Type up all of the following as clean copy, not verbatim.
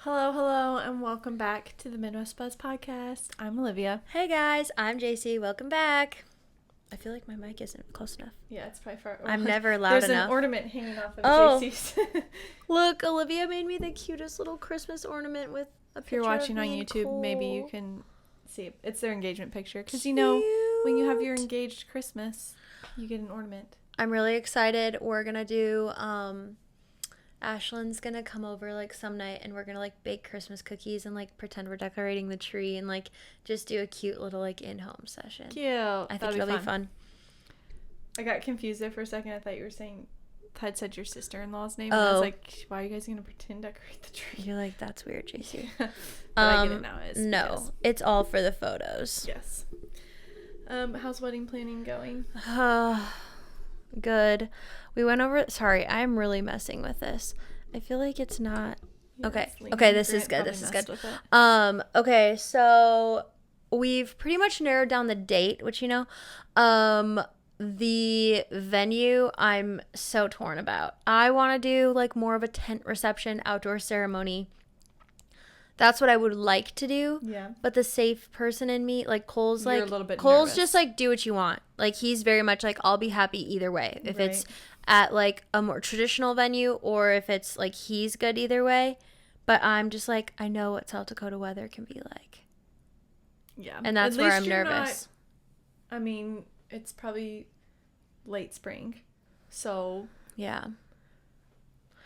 Hello, and welcome back to the Midwest Buzz Podcast. I'm Olivia. Hey guys, I'm JC. Welcome back. I feel like my mic isn't close enough. Yeah, it's probably far. I'm never loud There's enough. There's an ornament hanging off of JC's. Look, Olivia made me the cutest little Christmas ornament with a picture. If you're watching of on me and YouTube, Cole. maybe you can see it. It's their engagement picture. Because you know, when you have your engaged Christmas, you get an ornament. I'm really excited. We're gonna do. Ashlyn's gonna come over like some night and we're gonna like bake Christmas cookies and like pretend we're decorating the tree and like just do a cute little like in-home session. Cute. I think it'll be fun. I got confused there for a second. I thought you were saying, had said your sister-in-law's name. Oh. And I was like, why are you guys gonna pretend decorate the tree? You're like, that's weird, JC. But I get it now. No, it's all for the photos. Yes. How's wedding planning going? Good. We went over. Sorry, I'm really messing with this. I feel like it's not. Yeah, Okay, this is good. This is good. Okay, so we've pretty much narrowed down the date, which the venue I'm so torn about. I want to do like more of a tent reception, outdoor ceremony. That's what I would like to do. Yeah. But the safe person in me, like Cole's You're like, a little bit Cole's nervous. just like, do what you want. Like, he's very much like, I'll be happy either way. If it's at like a more traditional venue or if it's like he's good either way. But I'm just like, I know what South Dakota weather can be like. Yeah. And that's where I'm nervous. I mean, it's probably late spring. So. Yeah.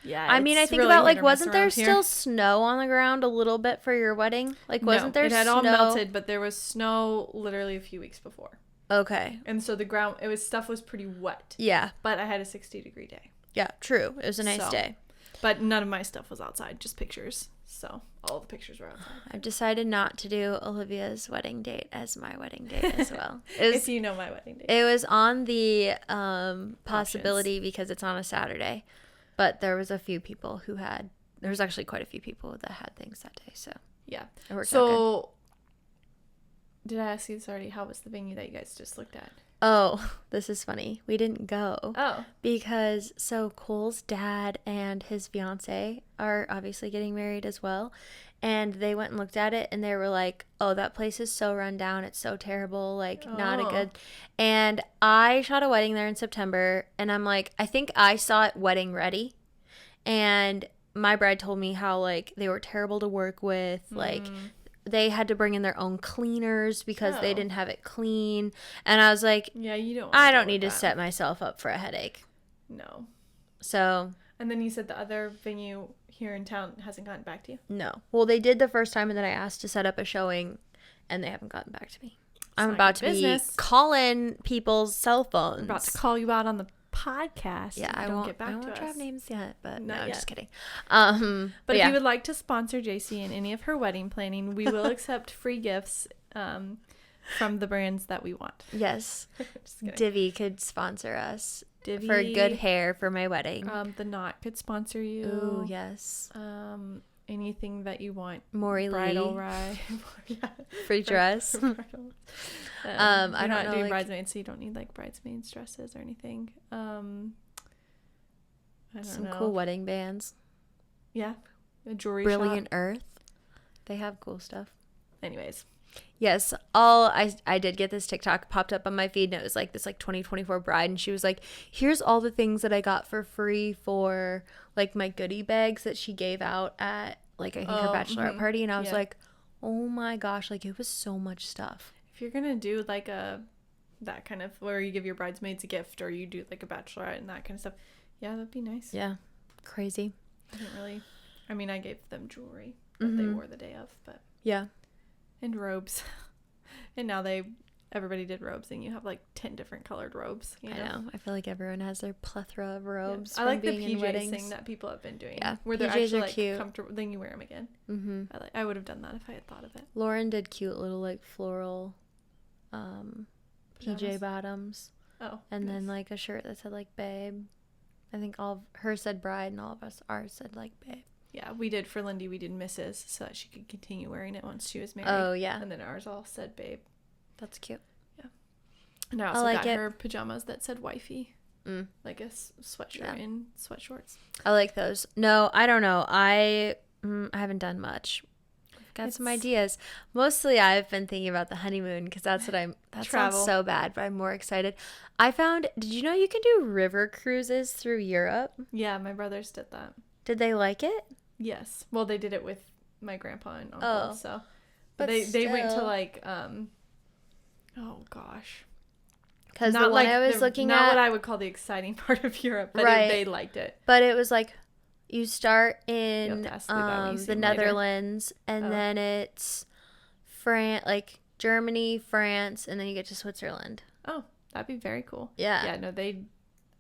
Yeah. I mean, I think really about like, hit or miss wasn't there around still here. snow on the ground a little bit for your wedding? Like, wasn't there snow? It had all melted, but there was snow literally a few weeks before. Okay. And so the ground, stuff was pretty wet. Yeah. But I had a 60-degree day. Yeah, true. It was a nice day. But none of my stuff was outside, just pictures. So all the pictures were outside. I've decided not to do Olivia's wedding date as my wedding date as well. If you know my wedding date. It was on the possibility because it's on a Saturday. But there was there was actually quite a few people that had things that day. So yeah. It worked out good. Did I ask you this already? How was the venue that you guys just looked at? Oh, this is funny. We didn't go. Oh. Because, Cole's dad and his fiance are obviously getting married as well. And they went and looked at it and they were like, oh, that place is so run down. It's so terrible. Like, not a good. And I shot a wedding there in September. And I'm like, I think I saw it wedding ready. And my bride told me how, like, they were terrible to work with. Like, they had to bring in their own cleaners because they didn't have it clean. And I was like, yeah, I don't need to set myself up for a headache. No. So. And then you said the other venue here in town hasn't gotten back to you? No. Well, they did the first time and then I asked to set up a showing and they haven't gotten back to me. I'm about to be calling people's cell phones. I'm about to call you out on the podcast. Yeah, I won't drop names yet, but no, I'm just kidding. But if you would like to sponsor JC in any of her wedding planning, we will accept free gifts from the brands that we want. Yes. Divi could sponsor us for good hair for my wedding. The Knot could sponsor you. Ooh, yes. Anything that you want. Maury Bridal Lee. ride. Free dress. I don't not know, doing like, bridesmaids, so you don't need like bridesmaids dresses or anything. I don't Some know. cool wedding bands. Yeah. A jewelry Brilliant shop. Earth. They have cool stuff. Anyways. Yes, I did get this TikTok popped up on my feed and it was like this like 2024 bride and she was like, here's all the things that I got for free for like my goodie bags that she gave out at like I think her bachelorette party, and I was like, oh my gosh, like it was so much stuff. If you're gonna do like that kind of where you give your bridesmaids a gift or you do like a bachelorette and that kind of stuff, yeah, that'd be nice. Yeah, crazy. I gave them jewelry that they wore the day of, but yeah. And robes. And now everybody did robes and you have like 10 different colored robes. You know? I know. I feel like everyone has their plethora of robes. Yeah. I like the PJs thing that people have been doing. Yeah. Where they're PJs actually are like cute. comfortable. Then you wear them again. Mm-hmm. I would have done that if I had thought of it. Lauren did cute little like floral PJ bottoms. Oh. And then like a shirt that said like babe. I think all of hers said bride and all of ours said like babe. Yeah, we did for Lindy. We did Mrs. so that she could continue wearing it once she was married. Oh, yeah. And then ours all said babe. That's cute. Yeah. And I also got her pajamas that said wifey. Like a sweatshirt and sweat shorts. I like those. No, I don't know. I haven't done much. I've got some ideas. Mostly I've been thinking about the honeymoon because that sounds so bad, but I'm more excited. Did you know you can do river cruises through Europe? Yeah, my brothers did that. Did they like it? Yes. Well, they did it with my grandpa and uncle, Oh. so. But they went to like, oh gosh. Because the one I was looking at. Not what I would call the exciting part of Europe, but they liked it. But it was like, you start in the Netherlands, and then it's Germany, France, and then you get to Switzerland. Oh, that'd be very cool. Yeah. Yeah, no,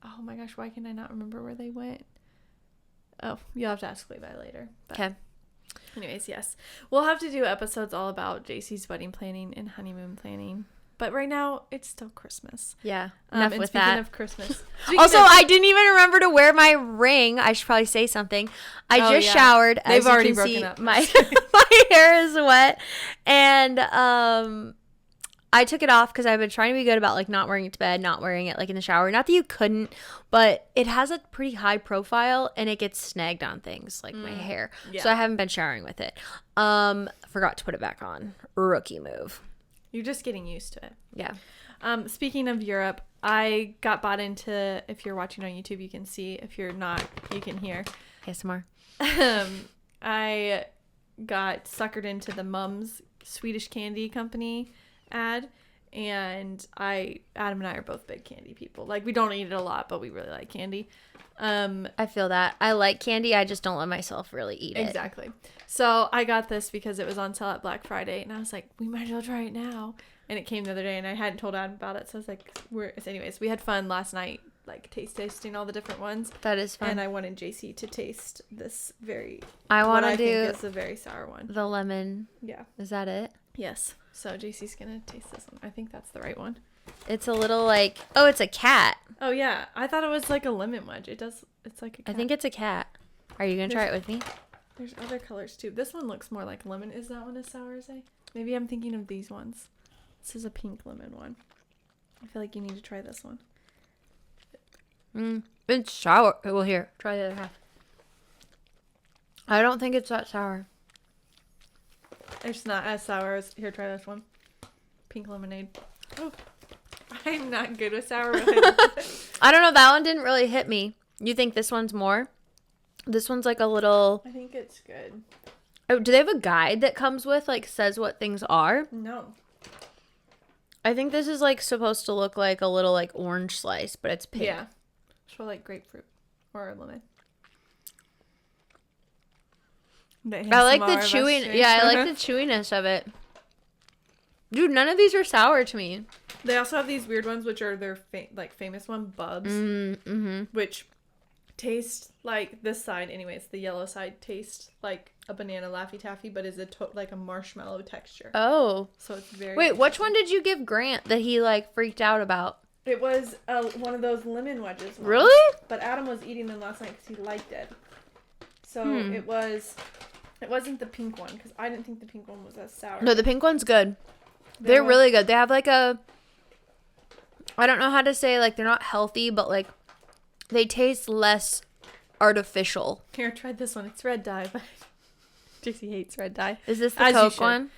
oh my gosh, why can I not remember where they went? Oh, you'll have to ask Levi later. Okay. Anyways, yes. We'll have to do episodes all about JC's wedding planning and honeymoon planning. But right now, it's still Christmas. Yeah. Enough with that. Speaking of Christmas. I didn't even remember to wear my ring. I should probably say something. I just showered. They've already broken up. My hair is wet. And I took it off because I've been trying to be good about like not wearing it to bed, not wearing it like in the shower. Not that you couldn't, but it has a pretty high profile and it gets snagged on things like my hair. Yeah. So I haven't been showering with it. Forgot to put it back on. Rookie move. You're just getting used to it. Yeah. Speaking of Europe, I got bought into, if you're watching on YouTube, you can see. If you're not, you can hear. ASMR. I got suckered into the Mums Swedish candy company ad. And Adam and I are both big candy people. Like, we don't eat it a lot, but we really like candy. I feel that. I like candy. I just don't let myself really eat it. Exactly. So I got this because it was on sale at Black Friday, and I was like, we might as well try it now. And it came the other day, and I hadn't told Adam about it, so I was like, anyways, we had fun last night, like tasting all the different ones. That is fun. And I wanted JC to taste this I want to do think is a very sour one. The lemon. Yeah. Is that it? Yes. So JC's gonna taste this one. I think that's the right one. It's a little like, oh, it's a cat. Oh yeah, I thought it was like a lemon wedge. It's like a cat. I think it's a cat. Are you gonna try it with me? There's other colors too. This one looks more like lemon. Is that one as sour as Maybe I'm thinking of these ones. This is a pink lemon one. I feel like you need to try this one. It's sour. Well, here, try the other half. I don't think it's that sour. It's not as sour as... Here, try this one. Pink lemonade. Oh, I'm not good with sour. I don't know. That one didn't really hit me. You think this one's more? This one's like a little... I think it's good. Oh, do they have a guide that comes with, like, says what things are? No. I think this is, like, supposed to look like a little, like, orange slice, but it's pink. Yeah. It's for, like, grapefruit or lemon. I like the chewing. Yeah, I like the chewiness of it. Dude, none of these are sour to me. They also have these weird ones, which are their famous one, Bubs, which taste like this side. Anyways, the yellow side tastes like a banana Laffy Taffy, but is like a marshmallow texture. Oh, so it's very. Wait, which one did you give Grant that he like freaked out about? It was one of those lemon wedges. Really? But Adam was eating them last night because he liked it. So it wasn't the pink one because I didn't think the pink one was as sour. No, the pink one's good. They're really good. They have like a, I don't know how to say, like, they're not healthy, but like they taste less artificial. Here, try this one. It's red dye, but Dixie hates red dye. Is this the Coke one?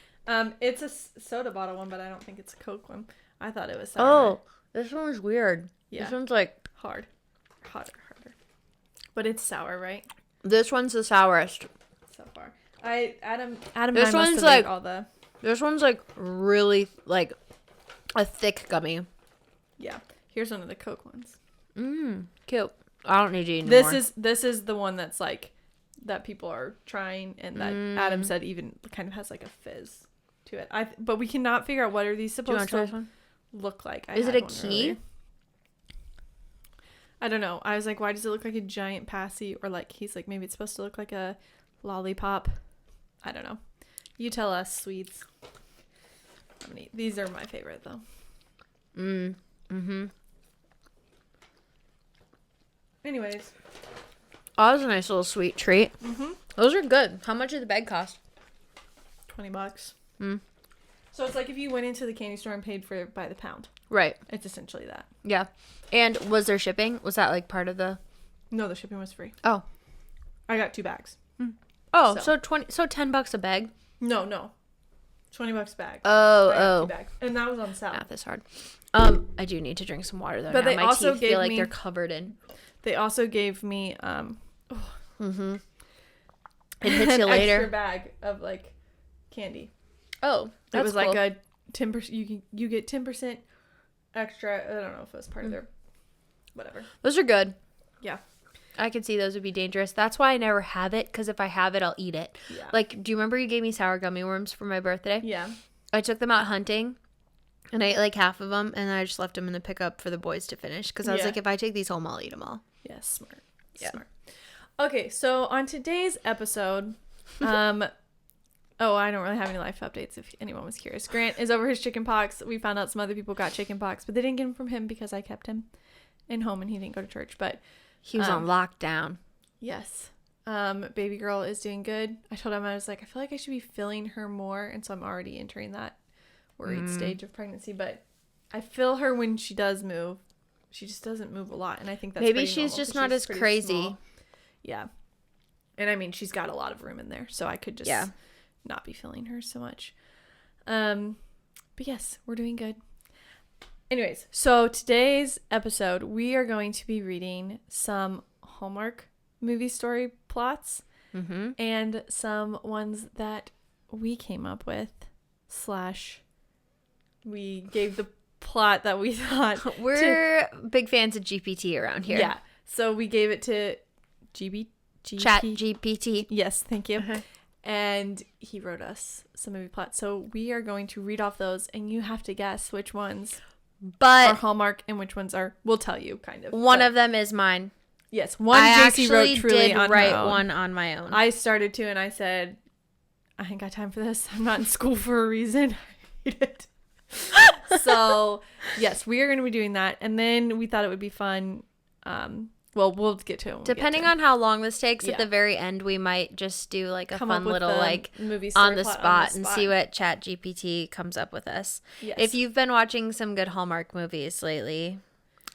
It's a soda bottle one, but I don't think it's a Coke one. I thought it was sour. Oh, this one's weird. Yeah. This one's like harder. But it's sour, right? This one's the sourest so far. Adam this and I one's like all the. This one's like really like a thick gummy. Yeah. Here's one of the Coke ones. Cute. I don't need to eat anymore. This is the one that's like that people are trying and that Adam said even kind of has like a fizz to it. But we cannot figure out what are these supposed to look like. Is it a key? Earlier. I don't know. I was like, why does it look like a giant passy? Or like he's like maybe it's supposed to look like a lollipop. I don't know. You tell us, Swedes. These are my favorite, though. Anyways. Oh, that was a nice little sweet treat. Those are good. How much did the bag cost? $20. So it's like if you went into the candy store and paid for it by the pound. Right. It's essentially that. Yeah. And was there shipping? Was that like part of the... No, the shipping was free. Oh. I got 2 bags. Oh, so $10 a bag. No. $20 a bag. Oh. Bags. And that was on sale. Math is hard. I do need to drink some water though. But now. they My also teeth gave feel like me, they're covered in. They also gave me It hits you an later. extra bag of like candy. Oh, It was cool. like a 10%. You get 10% extra. I don't know if it was part of their whatever. Those are good. Yeah. I could see those would be dangerous. That's why I never have it, because if I have it, I'll eat it. Yeah. Like, do you remember you gave me sour gummy worms for my birthday? Yeah. I took them out hunting, and I ate like half of them, and I just left them in the pickup for the boys to finish, because I was like, if I take these home, I'll eat them all. Yeah, smart. Yeah. Smart. Okay, so on today's episode, I don't really have any life updates if anyone was curious. Grant is over his chicken pox. We found out some other people got chicken pox, but they didn't get him from him because I kept him in home and he didn't go to church, but He was on lockdown. yes. Baby girl is doing good. I told him, I was like, I feel like I should be filling her more, and so I'm already entering that worried stage of pregnancy, but I feel her when she does move. She just doesn't move a lot, and I think that's Maybe pretty she's normal, just 'cause not she's as pretty crazy. small. Yeah. And I mean, she's got a lot of room in there, so I could just not be filling her so much. But yes, we're doing good. Anyways, so today's episode, we are going to be reading some Hallmark movie story plots and some ones that we came up with / we gave the plot that we thought. We're big fans of GPT around here. Yeah. So we gave it to Chat GPT. Yes, thank you. And he wrote us some movie plots. So we are going to read off those, and you have to guess which ones are Hallmark and which ones are. We'll tell you, kind of. One of them is mine. Yes, one I JC wrote truly on write her own. one on my own. I started to, and I said, I ain't got time for this. I'm not in school for a reason. I hate it. So yes, we are going to be doing that, and then we thought it would be fun. Well, we'll get to it. Depending on how long this takes, at the very end, we might just do like a fun little like movie on the spot and see what Chat GPT comes up with us. Yes. If you've been watching some good Hallmark movies lately,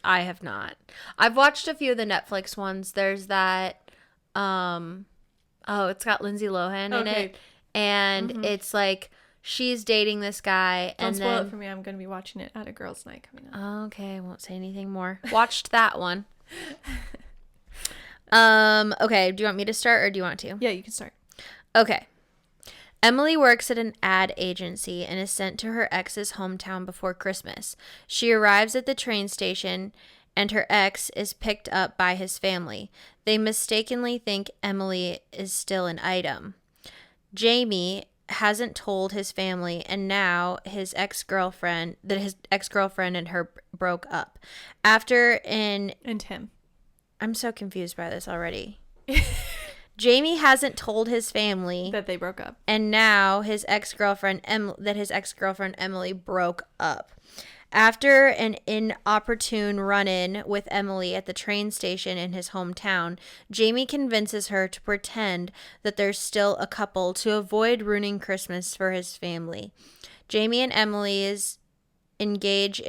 I have not. I've watched a few of the Netflix ones. There's that, it's got Lindsay Lohan in it, and it's like she's dating this guy. Don't and spoil then it for me. I'm going to be watching it at a girls' night coming up. Okay, I won't say anything more. Watched that one. Okay, do you want me to start or do you want to? Yeah, you can start. Okay. Emily works at an ad agency and is sent to her ex's hometown before Christmas. She arrives at the train station and her ex is picked up by his family. They mistakenly think Emily is still an item. Jamie hasn't told his family, and now his ex-girlfriend and her broke up. And Tim. I'm so confused by this already. Jamie hasn't told his family that they broke up, and now his ex-girlfriend Emily broke up. After an inopportune run-in with Emily at the train station in his hometown, Jamie convinces her to pretend that they're still a couple to avoid ruining Christmas for his family. Jamie and Emily engage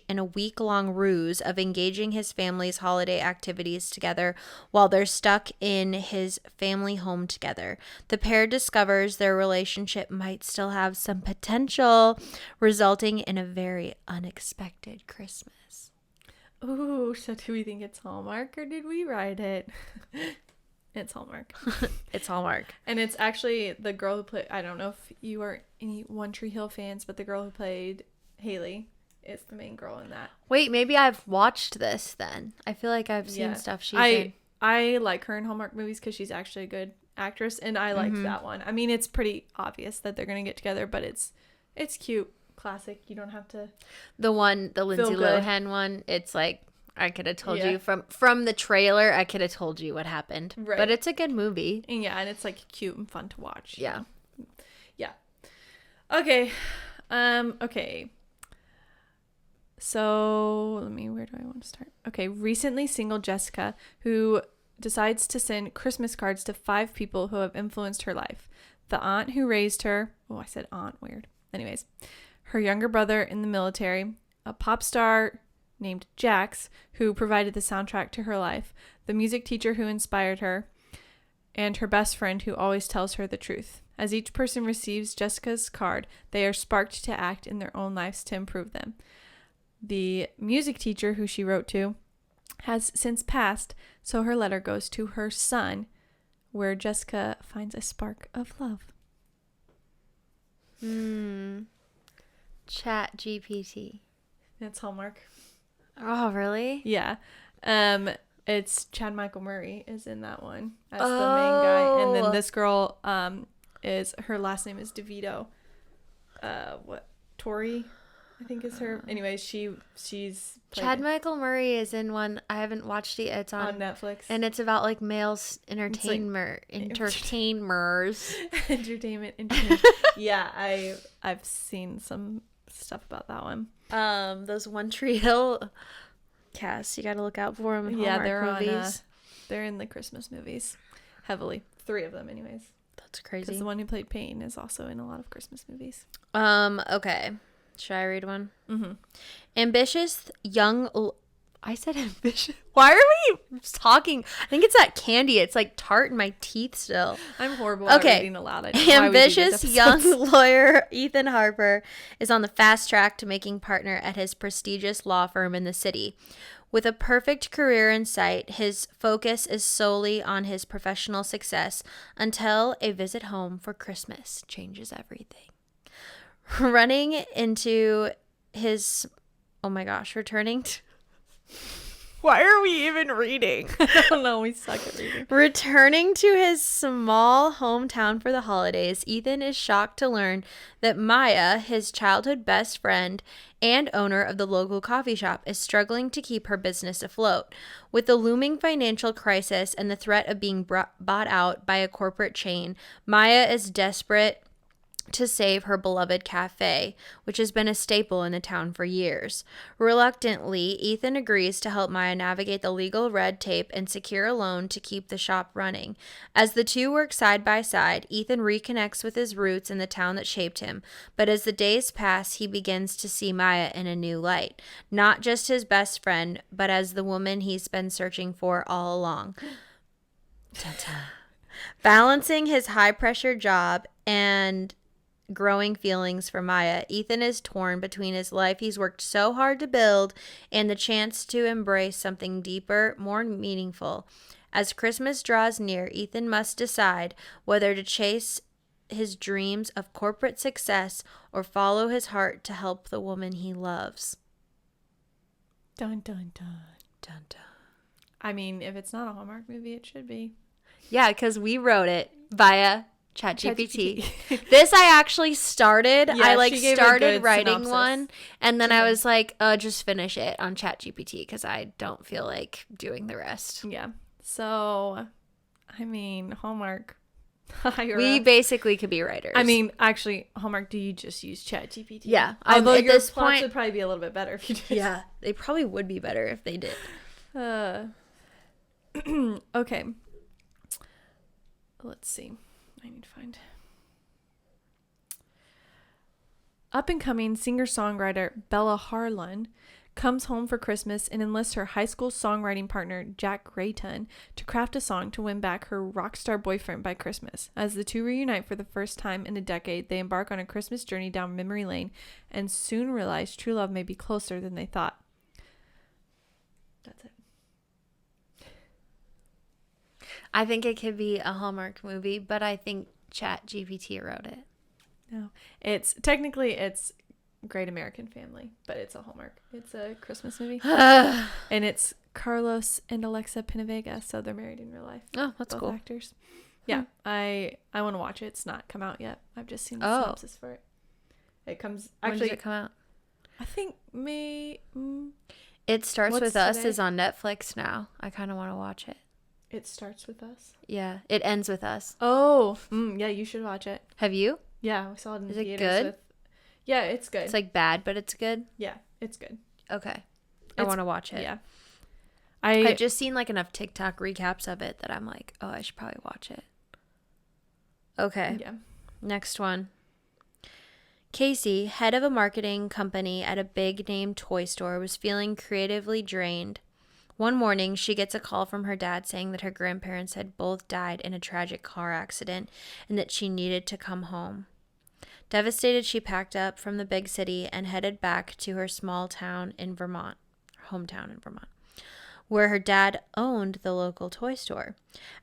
in a week-long ruse of engaging his family's holiday activities together while they're stuck in his family home together. The pair discovers their relationship might still have some potential, resulting in a very unexpected Christmas. Ooh, so do we think it's Hallmark or did we write it? It's Hallmark. It's Hallmark. And it's actually the girl who played, I don't know if you are any One Tree Hill fans, but the girl who played Haley is the main girl in that. Wait, maybe I've watched this then. I feel like I've seen stuff she's in. I like her in Hallmark movies because she's actually a good actress, and I liked that one. I mean, it's pretty obvious that they're going to get together, but it's cute, classic. You don't have to... The Lindsay Lohan one, it's like, I could have told you from the trailer, I could have told you what happened. Right. But it's a good movie. And it's like cute and fun to watch. Yeah. Yeah. Okay. Okay. So, where do I want to start? Okay, recently single Jessica, who decides to send Christmas cards to 5 people who have influenced her life. The aunt who raised her. Oh, I said aunt, weird. Anyways, her younger brother in the military, a pop star named Jax, who provided the soundtrack to her life, the music teacher who inspired her, and her best friend who always tells her the truth. As each person receives Jessica's card, they are sparked to act in their own lives to improve them. The music teacher who she wrote to has since passed, so her letter goes to her son, where Jessica finds a spark of love. Chat GPT. It's Hallmark. Oh, really? Yeah. It's Chad Michael Murray is in that one as the main guy, and then this girl is, her last name is DeVito. Tori, I think is her. Anyway, she's Chad Michael Murray is in one. I haven't watched it. It's on Netflix, and it's about like males entertainers. Entertainment. Yeah, I've seen some stuff about that one. Those One Tree Hill cast, you got to look out for them. Yeah, they're movies. They're in the Christmas movies heavily. 3 of them, anyways. That's crazy. Because the one who played Payne is also in a lot of Christmas movies. Okay. Should I read one? Mm-hmm. Ambitious young. I said ambitious. Why are we talking? I think it's that candy. It's like tart in my teeth still. I'm horrible at reading aloud. Ambitious young lawyer Ethan Harper is on the fast track to making partner at his prestigious law firm in the city. With a perfect career in sight, his focus is solely on his professional success until a visit home for Christmas changes everything. Returning Why are we even reading? I don't know. We suck at reading. Returning to his small hometown for the holidays, Ethan is shocked to learn that Maya, his childhood best friend and owner of the local coffee shop, is struggling to keep her business afloat. With the looming financial crisis and the threat of being bought out by a corporate chain, Maya is desperate to save her beloved cafe, which has been a staple in the town for years. Reluctantly, Ethan agrees to help Maya navigate the legal red tape and secure a loan to keep the shop running. As the two work side by side, Ethan reconnects with his roots in the town that shaped him, but as the days pass, he begins to see Maya in a new light. Not just his best friend, but as the woman he's been searching for all along. Balancing his high-pressure job and growing feelings for Maya, Ethan is torn between his life he's worked so hard to build and the chance to embrace something deeper, more meaningful. As Christmas draws near, Ethan must decide whether to chase his dreams of corporate success or follow his heart to help the woman he loves. Dun, dun, dun. Dun, dun. I mean, if it's not a Hallmark movie, it should be. Yeah, because we wrote it via ChatGPT. This I actually started. Yeah, I started writing synopsis. One, and then I was like, just finish it on ChatGPT because I don't feel like doing the rest. Yeah. So, I mean, Hallmark. We basically could be writers. I mean, actually, Hallmark, do you just use ChatGPT? Yeah. Although at your this plots point would probably be a little bit better if you did. Yeah, they probably would be better if they did. Okay. Let's see. I need to find. Up-and-coming singer-songwriter Bella Harlan comes home for Christmas and enlists her high school songwriting partner Jack Rayton to craft a song to win back her rock star boyfriend by Christmas. As the two reunite for the first time in a decade, they embark on a Christmas journey down memory lane and soon realize true love may be closer than they thought. That's it. I think it could be a Hallmark movie, but I think ChatGPT wrote it. No, it's technically Great American Family, but it's a Hallmark. It's a Christmas movie, and it's Carlos and Alexa Pinavega, so they're married in real life. Oh, that's both cool. Actors. Yeah, I want to watch it. It's not come out yet. I've just seen the synopsis for it. It comes actually. When does it come out? I think May. It Starts With today? Us is on Netflix now. I kind of want to watch it. It Starts With Us. Yeah, It Ends With Us. Oh, yeah, you should watch it. Have you? Yeah, we saw it in the theaters. Is it good? Yeah, it's good. It's like bad, but it's good. Yeah, it's good. Okay, I want to watch it. Yeah, I've just seen like enough TikTok recaps of it that I'm like, oh, I should probably watch it. Okay. Yeah. Next one. Casey, head of a marketing company at a big name toy store, was feeling creatively drained One morning, she gets a call from her dad saying that her grandparents had both died in a tragic car accident and that she needed to come home. Devastated, she packed up from the big city and headed back to her small town in Vermont, hometown in Vermont, where her dad owned the local toy store.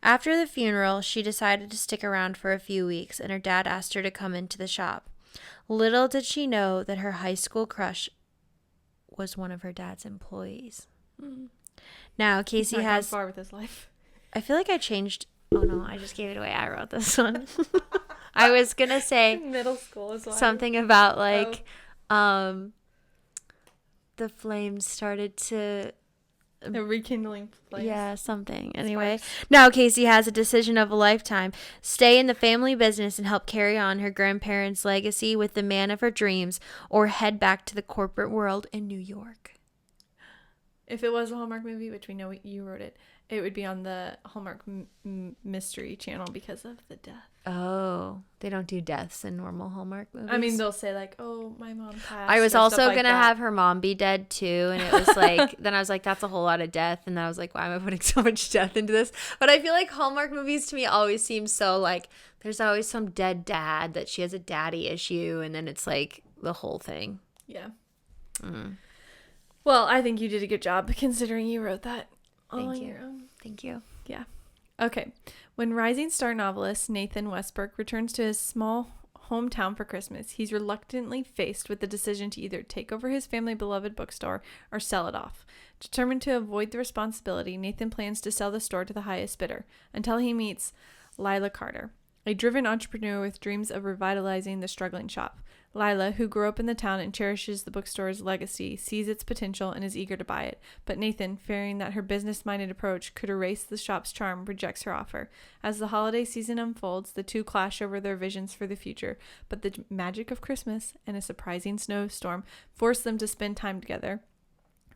After the funeral, she decided to stick around for a few weeks, and her dad asked her to come into the shop. Little did she know that her high school crush was one of her dad's employees. Mm. Now, Casey He's not has... gone far with his life. I feel like I changed... Oh, no, I just gave it away. I wrote this one. I was going to say... Middle school is why. Something about, like, the flames started to... The rekindling flames. Yeah, something. Anyway, now Casey has a decision of a lifetime. Stay in the family business and help carry on her grandparents' legacy with the man of her dreams, or head back to the corporate world in New York. If it was a Hallmark movie, which we know you wrote it, it would be on the Hallmark Mystery Channel because of the death. Oh, they don't do deaths in normal Hallmark movies? I mean, they'll say like, oh, my mom passed. I was also going to have her mom be dead too. And it was like, then I was like, that's a whole lot of death. And then I was like, why am I putting so much death into this? But I feel like Hallmark movies to me always seem so like, there's always some dead dad that she has a daddy issue. And then it's like the whole thing. Yeah. Mm. Well, I think you did a good job considering you wrote that all on your own. Thank you. Yeah. Okay. When rising star novelist Nathan Westbrook returns to his small hometown for Christmas, he's reluctantly faced with the decision to either take over his family beloved bookstore or sell it off. Determined to avoid the responsibility, Nathan plans to sell the store to the highest bidder until he meets Lila Carter, a driven entrepreneur with dreams of revitalizing the struggling shop. Lila, who grew up in the town and cherishes the bookstore's legacy, sees its potential and is eager to buy it. But Nathan, fearing that her business-minded approach could erase the shop's charm, rejects her offer. As the holiday season unfolds, the two clash over their visions for the future, but the magic of Christmas and a surprising snowstorm force them to spend time together,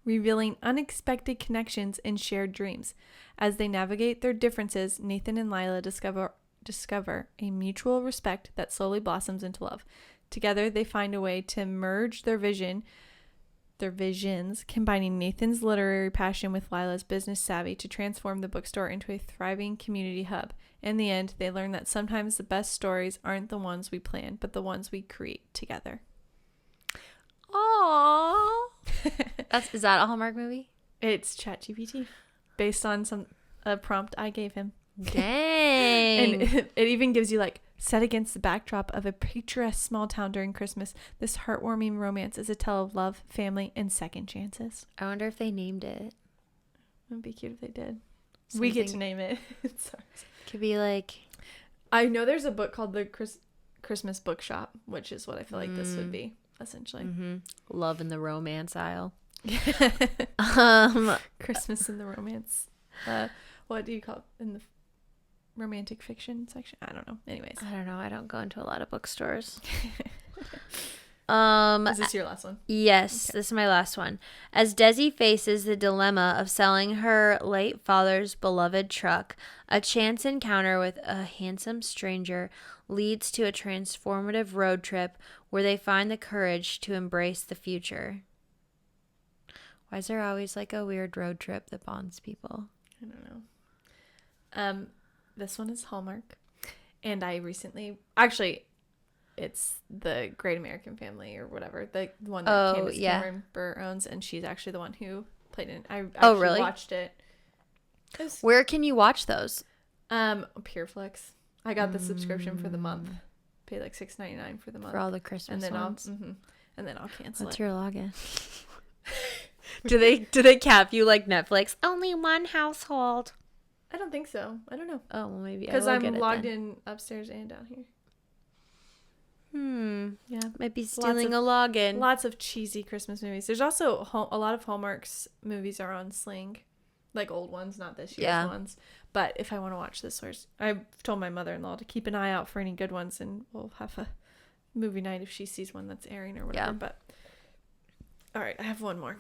revealing unexpected connections and shared dreams. As they navigate their differences, Nathan and Lila discover a mutual respect that slowly blossoms into love. Together, they find a way to merge their visions, combining Nathan's literary passion with Lila's business savvy to transform the bookstore into a thriving community hub. In the end, they learn that sometimes the best stories aren't the ones we plan, but the ones we create together. Aww. Is that a Hallmark movie? It's ChatGPT, based on a prompt I gave him. Dang. And it even gives you like, set against the backdrop of a picturesque small town during Christmas, this heartwarming romance is a tale of love, family, and second chances. I wonder if they named it. It would be cute if they did. Something. We get to name it. Sorry. Could be like... I know there's a book called The Christmas Bookshop, which is what I feel like this would be, essentially. Mm-hmm. Love in the romance aisle. Christmas in the romance. What do you call it in the romantic fiction section? I don't know. Anyways. I don't know. I don't go into a lot of bookstores. Is this your last one? Yes, okay. This is my last one. As Desi faces the dilemma of selling her late father's beloved truck, a chance encounter with a handsome stranger leads to a transformative road trip where they find the courage to embrace the future. Why is there always like a weird road trip that bonds people? I don't know. This one is Hallmark, and I recently, actually, it's the Great American Family or whatever, the one that Candace Cameron Bure owns, and she's actually the one who played it. I actually really? watched it. Where can you watch those? Pureflix. I got the subscription for the month. Paid like $6.99 for the month for all the Christmas ones. And then I'll cancel What's it. your login? Do they cap you like Netflix? Only one household. I don't think so. I don't know. Oh, well, maybe because I'm logged in upstairs and down here. Yeah. Might be stealing a login. Lots of cheesy Christmas movies. There's also a lot of Hallmark's movies are on Sling, like old ones, not this year's ones. But if I want to watch this source, I've told my mother-in-law to keep an eye out for any good ones, and we'll have a movie night if she sees one that's airing or whatever. Yeah. But all right, I have one more.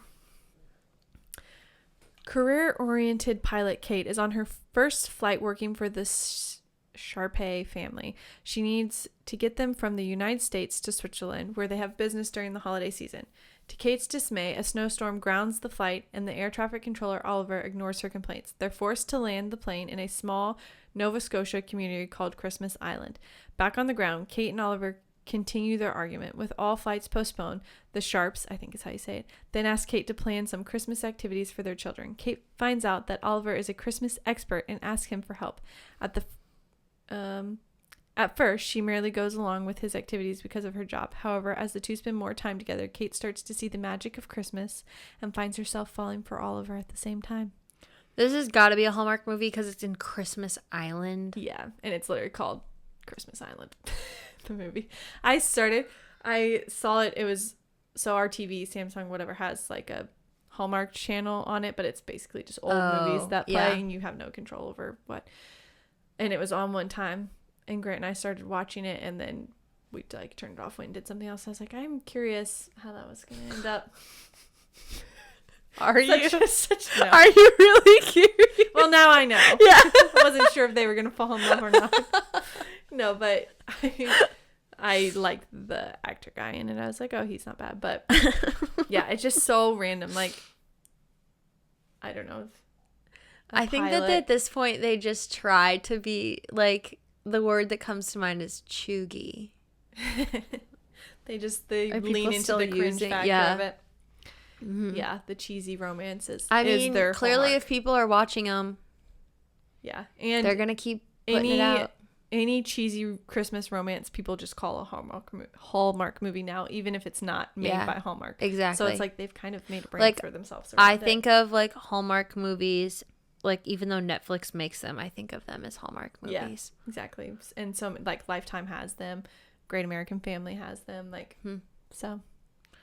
Career-oriented pilot Kate is on her first flight working for the Sharpay family. She needs to get them from the United States to Switzerland, where they have business during the holiday season. To Kate's dismay, a snowstorm grounds the flight, and the air traffic controller, Oliver, ignores her complaints. They're forced to land the plane in a small Nova Scotia community called Christmas Island. Back on the ground, Kate and Oliver continue their argument. With all flights postponed, the Sharps, I think is how you say it, then ask Kate to plan some Christmas activities for their children. Kate finds out that Oliver is a Christmas expert and asks him for help. At first, she merely goes along with his activities because of her job. However, as the two spend more time together, Kate starts to see the magic of Christmas and finds herself falling for Oliver at the same time. This has got to be a Hallmark movie because it's in Christmas Island. Yeah, and it's literally called Christmas Island, the movie. I saw it. It was, so our TV, Samsung, whatever, has like a Hallmark channel on it, but it's basically just old movies that play and you have no control over what. And it was on one time. And Grant and I started watching it, and then we like turned it off and did something else. I was like, I'm curious how that was going to end up. Are you? No. Are you really curious? Well, now I know. Yeah. I wasn't sure if they were going to fall in love or not. No, but I liked the actor guy in it. I was like, oh, he's not bad. But yeah, it's just so random. Like, I don't know. I think that at this point they just try to be like, the word that comes to mind is chuggy. they lean into the cringe factor of it. Mm-hmm. Yeah, the cheesy romances. I mean, their clearly Hallmark. If people are watching them, yeah, and they're gonna keep putting it out. Any cheesy Christmas romance, people just call a Hallmark movie now, even if it's not made by Hallmark. Exactly. So it's like they've kind of made a brand for themselves. I think of like Hallmark movies. Like, even though Netflix makes them, I think of them as Hallmark movies. Yeah, exactly. And so, like, Lifetime has them. Great American Family has them. Like, so,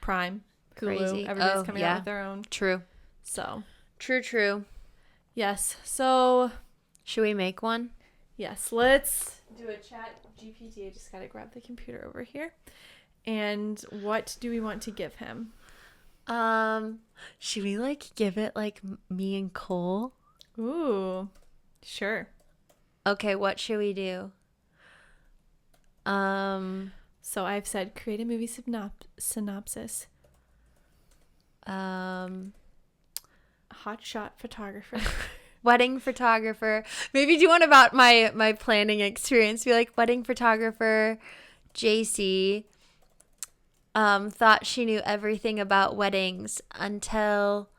Prime, Hulu, crazy. Everybody's coming out with their own. True. So. True. Yes. So. Should we make one? Yes. Let's do a chat GPT. I just got to grab the computer over here. And what do we want to give him? Should we, like, give it, like, me and Cole? Ooh, sure. Okay, what should we do? So I've said create a movie synopsis. Hotshot photographer. Wedding photographer. Maybe do one about my planning experience. Be like, wedding photographer, JC, thought she knew everything about weddings until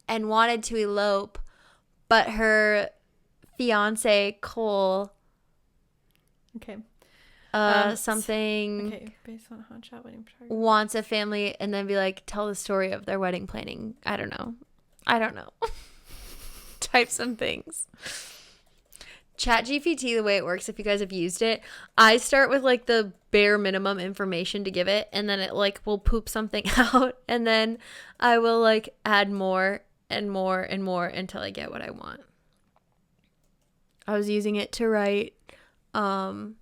wanted to elope, but her fiance Cole okay something okay based on hotshot wedding photography wants a family, and then be like, tell the story of their wedding planning. I don't know. Type some things. Chat GPT, the way it works, if you guys have used it, I start with like the bare minimum information to give it, and then it like will poop something out, and then I will like add more and more and more until I get what I want. I was using it to write at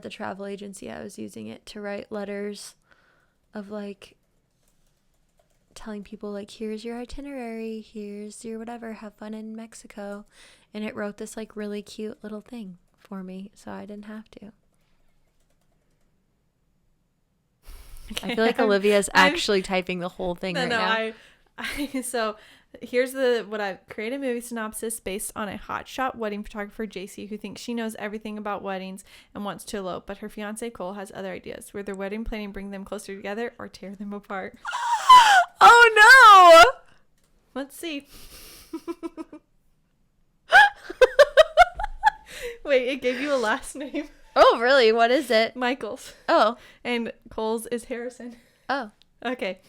the travel agency. I was using it to write letters of like telling people like, here's your itinerary, here's your whatever, have fun in Mexico, and it wrote this like really cute little thing for me, so I didn't have to. Okay. I feel like Olivia's actually typing the whole thing right now. So here's what I create a movie synopsis based on a hotshot wedding photographer, JC, who thinks she knows everything about weddings and wants to elope, but her fiance Cole has other ideas. Will their wedding planning bring them closer together or tear them apart? Oh no! Let's see. Wait, it gave you a last name. Oh, really? What is it? Michaels. Oh. And Cole's is Harrison. Oh. Okay.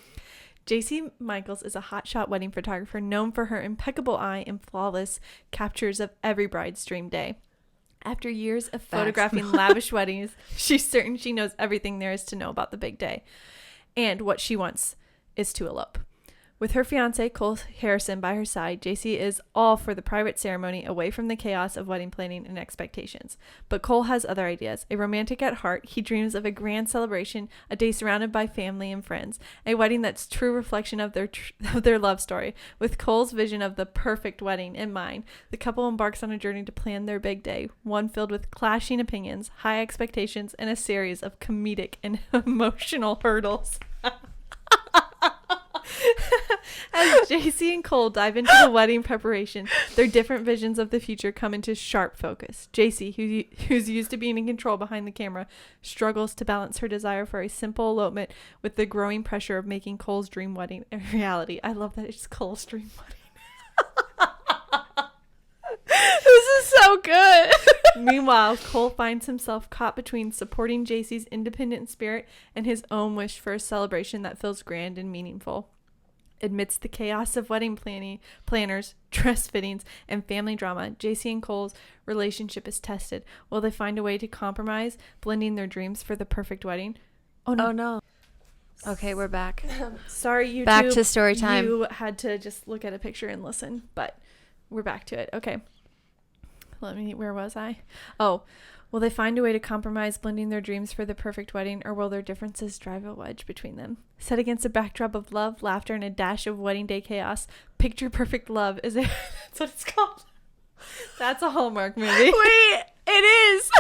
JC Michaels is a hotshot wedding photographer known for her impeccable eye and flawless captures of every bride's dream day. After years of photographing lavish weddings, she's certain she knows everything there is to know about the big day. And what she wants is to elope. With her fiancé, Cole Harrison, by her side, JC is all for the private ceremony away from the chaos of wedding planning and expectations. But Cole has other ideas. A romantic at heart, he dreams of a grand celebration, a day surrounded by family and friends, a wedding that's true reflection of their love story. With Cole's vision of the perfect wedding in mind, the couple embarks on a journey to plan their big day, one filled with clashing opinions, high expectations, and a series of comedic and emotional hurdles. As JC and Cole dive into the wedding preparation, their different visions of the future come into sharp focus. JC, who's used to being in control behind the camera, struggles to balance her desire for a simple elopement with the growing pressure of making Cole's dream wedding a reality. I love that it's Cole's dream wedding. This is so good. Meanwhile, Cole finds himself caught between supporting JC's independent spirit and his own wish for a celebration that feels grand and meaningful. Amidst the chaos of wedding planners, dress fittings, and family drama, JC and Cole's relationship is tested. Will they find a way to compromise, blending their dreams for the perfect wedding? Oh no. Okay, we're back. Sorry, YouTube. Back to story time. You had to just look at a picture and listen, but we're back to it. Okay. Where was I? Oh, will they find a way to compromise, blending their dreams for the perfect wedding, or will their differences drive a wedge between them? Set against a backdrop of love, laughter, and a dash of wedding day chaos, Picture Perfect Love is that's what it's called. That's a Hallmark movie. Wait, it is.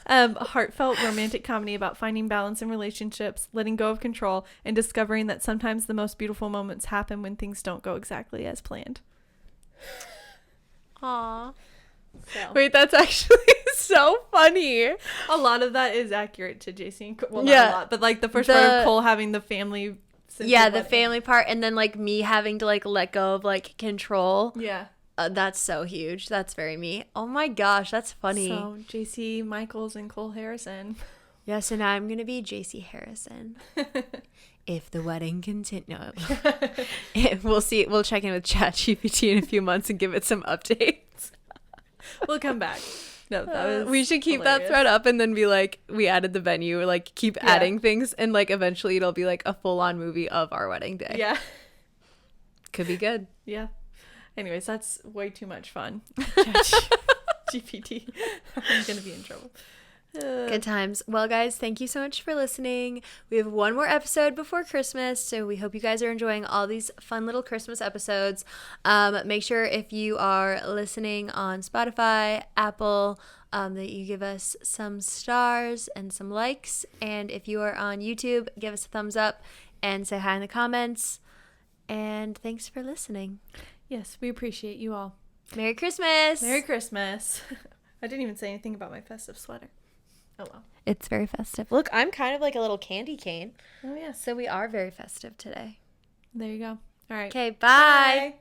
A heartfelt romantic comedy about finding balance in relationships, letting go of control, and discovering that sometimes the most beautiful moments happen when things don't go exactly as planned. Aww. So. Wait, that's actually so funny. A lot of that is accurate to JC and Cole. Well, Yeah. not a lot, but like the first part of Cole having the family. Yeah, the family part, and then like me having to like let go of like control. Yeah. That's so huge. That's very me. Oh my gosh, that's funny. So JC Michaels and Cole Harrison. Yes, and I'm gonna be JC Harrison. If the wedding continues. We'll see. We'll check in with ChatGPT in a few months and give it some updates. We'll come back. No, that was we should keep hilarious. that thread up and then be like, we added the venue, or like keep adding things, and like eventually it'll be like a full-on movie of our wedding day. Yeah. Could be good. Yeah. Anyways, that's way too much fun. GPT. I'm gonna be in trouble. Good times. Well, guys, thank you so much for listening. We have one more episode before Christmas, so we hope you guys are enjoying all these fun little Christmas episodes. Make sure if you are listening on Spotify, Apple, that you give us some stars and some likes. And if you are on YouTube, give us a thumbs up and say hi in the comments. And thanks for listening. Yes, we appreciate you all. Merry Christmas! Merry Christmas. I didn't even say anything about my festive sweater. Oh, well. It's very festive. Look, I'm kind of like a little candy cane. Oh, yeah. So we are very festive today. There you go. All right. Okay, bye.